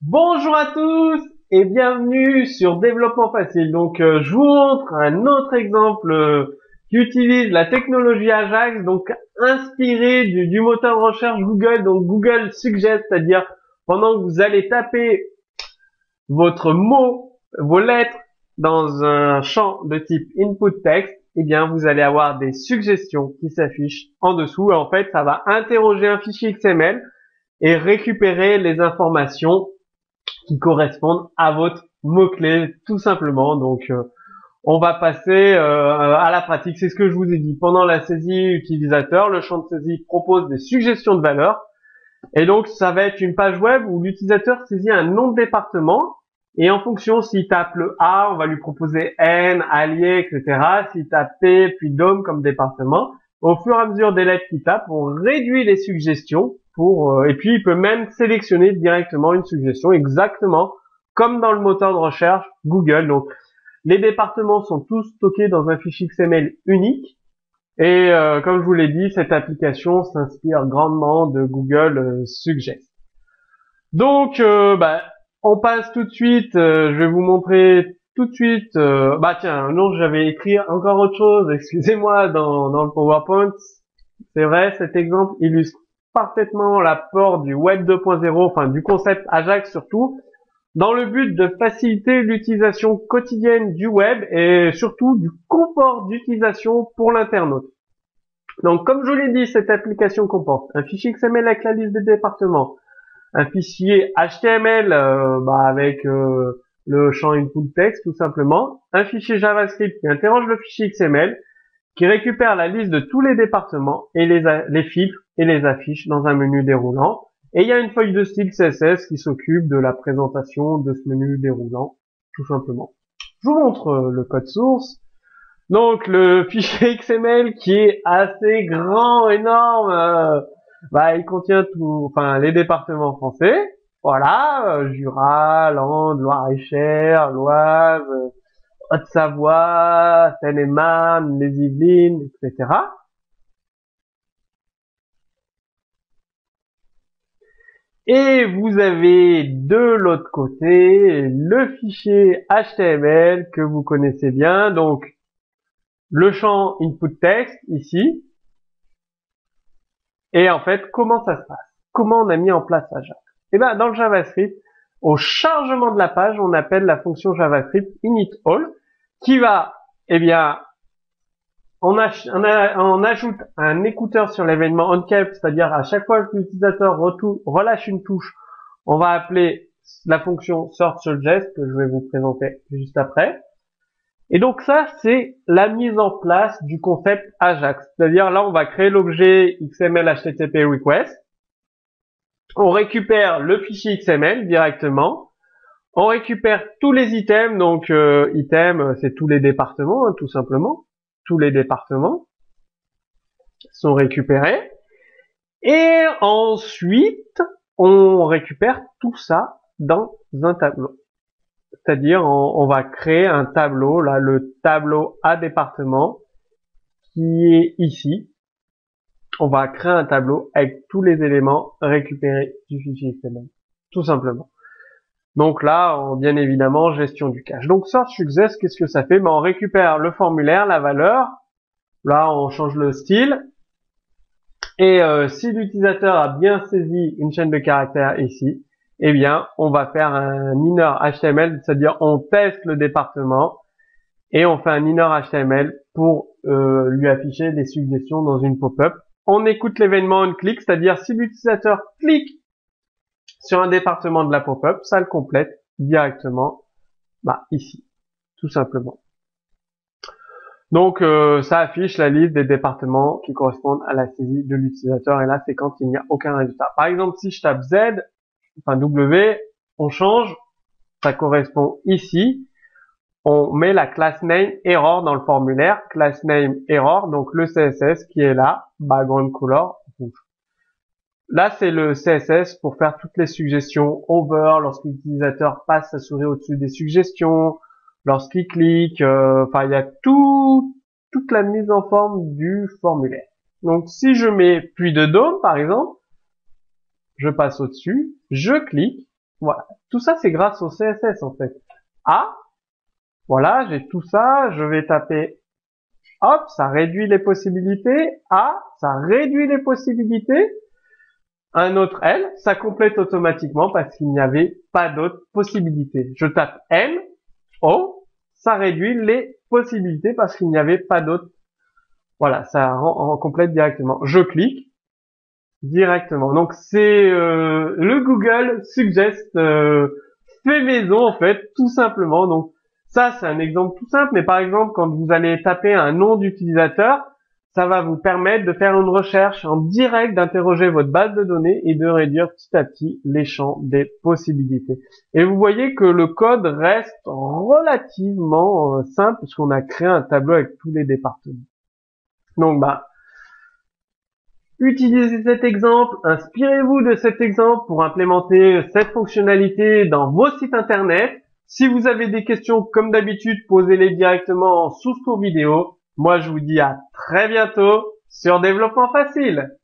Bonjour à tous et bienvenue sur Développement Facile. Je vous montre un autre exemple qui utilise la technologie Ajax, donc inspiré du moteur de recherche Google. Donc Google Suggest, c'est-à-dire pendant que vous allez taper votre mot, vos lettres dans un champ de type input text, eh bien vous allez avoir des suggestions qui s'affichent en dessous. Et en fait, ça va interroger un fichier XML et récupérer les informations qui correspondent à votre mot-clé, tout simplement. On va passer à la pratique. C'est ce que je vous ai dit. Pendant la saisie utilisateur, le champ de saisie propose des suggestions de valeurs. Et donc, ça va être une page web où l'utilisateur saisit un nom de département. Et en fonction, s'il tape le A, on va lui proposer N, Allier, etc. S'il tape P, puis DOM comme département, au fur et à mesure des lettres qu'il tape, on réduit les suggestions et puis il peut même sélectionner directement une suggestion exactement comme dans le moteur de recherche Google. Donc, les départements sont tous stockés dans un fichier XML unique. Et comme je vous l'ai dit, cette application s'inspire grandement de Google Suggest. On passe tout de suite. Je vais vous montrer tout de suite. Tiens, non, j'avais écrit encore autre chose. Excusez-moi dans le PowerPoint. C'est vrai, cet exemple illustre parfaitement l'apport du Web 2.0, enfin du concept Ajax surtout, dans le but de faciliter l'utilisation quotidienne du web et surtout du confort d'utilisation pour l'internaute. Donc, comme je vous l'ai dit, cette application comporte un fichier XML avec la liste des départements, un fichier HTML avec le champ input text tout simplement, un fichier JavaScript qui interroge le fichier XML, qui récupère la liste de tous les départements et les filtres et les affiches dans un menu déroulant. Et il y a une feuille de style CSS qui s'occupe de la présentation de ce menu déroulant, tout simplement. Je vous montre le code source. Donc le fichier XML qui est assez grand, énorme, il contient les départements français. Voilà, Jura, Landes, Loire-et-Cher, l'Oise, Haute-Savoie, Seine-et-Marne, les Yvelines, etc. Et vous avez de l'autre côté le fichier HTML que vous connaissez bien, donc le champ input text ici. Et en fait, comment ça se passe? Comment on a mis en place Ajax? Eh bien, dans le JavaScript, au chargement de la page, on appelle la fonction JavaScript initAll qui va, on ajoute un écouteur sur l'événement onCap, c'est-à-dire à chaque fois que l'utilisateur relâche une touche, on va appeler la fonction sortSuggest que je vais vous présenter juste après. Et donc ça, c'est la mise en place du concept Ajax. C'est-à-dire là, on va créer l'objet XML HTTP request. On récupère le fichier XML directement. On récupère tous les items. Donc items, c'est tous les départements, tout simplement. Tous les départements sont récupérés. Et ensuite, on récupère tout ça dans un tableau. C'est-à-dire, on va créer un tableau, là, le tableau à département, qui est ici. On va créer un tableau avec tous les éléments récupérés du fichier XML. Tout simplement. Donc là, bien évidemment, gestion du cache. Donc, source success, qu'est-ce que ça fait? On récupère le formulaire, la valeur. Là, on change le style. Et si l'utilisateur a bien saisi une chaîne de caractères ici, on va faire un inner HTML, c'est-à-dire on teste le département et on fait un inner HTML pour lui afficher des suggestions dans une pop-up. On écoute l'événement onClick, c'est-à-dire si l'utilisateur clique sur un département de la pop-up, ça le complète directement ici, tout simplement. Donc ça affiche la liste des départements qui correspondent à la saisie de l'utilisateur et là c'est quand il n'y a aucun résultat. Par exemple si je tape Z, W, on change, ça correspond ici, on met la class name error dans le formulaire, class name error, donc le CSS qui est là, background color rouge. Là c'est le CSS pour faire toutes les suggestions over lorsque l'utilisateur passe sa souris au-dessus des suggestions, lorsqu'il clique, il y a toute la mise en forme du formulaire. Donc si je mets puis de DOM par exemple, je passe au-dessus, je clique Voilà. Tout ça, c'est grâce au CSS, en fait. Ah, voilà, j'ai tout ça, je vais taper, hop, ça réduit les possibilités. Ah, ça réduit les possibilités. Un autre L, ça complète automatiquement parce qu'il n'y avait pas d'autres possibilités. Je tape M, O, ça réduit les possibilités parce qu'il n'y avait pas d'autres. Voilà, ça rend complète directement. Je clique directement. Donc c'est le Google Suggest fait maison en fait, tout simplement. Donc ça c'est un exemple tout simple, mais par exemple quand vous allez taper un nom d'utilisateur, ça va vous permettre de faire une recherche en direct, d'interroger votre base de données et de réduire petit à petit les champs des possibilités. Et vous voyez que le code reste relativement simple puisqu'on a créé un tableau avec tous les départements. Donc utilisez cet exemple, inspirez-vous de cet exemple pour implémenter cette fonctionnalité dans vos sites internet. Si vous avez des questions, comme d'habitude, posez-les directement sous ce court vidéo. Moi, je vous dis à très bientôt sur Développement Facile.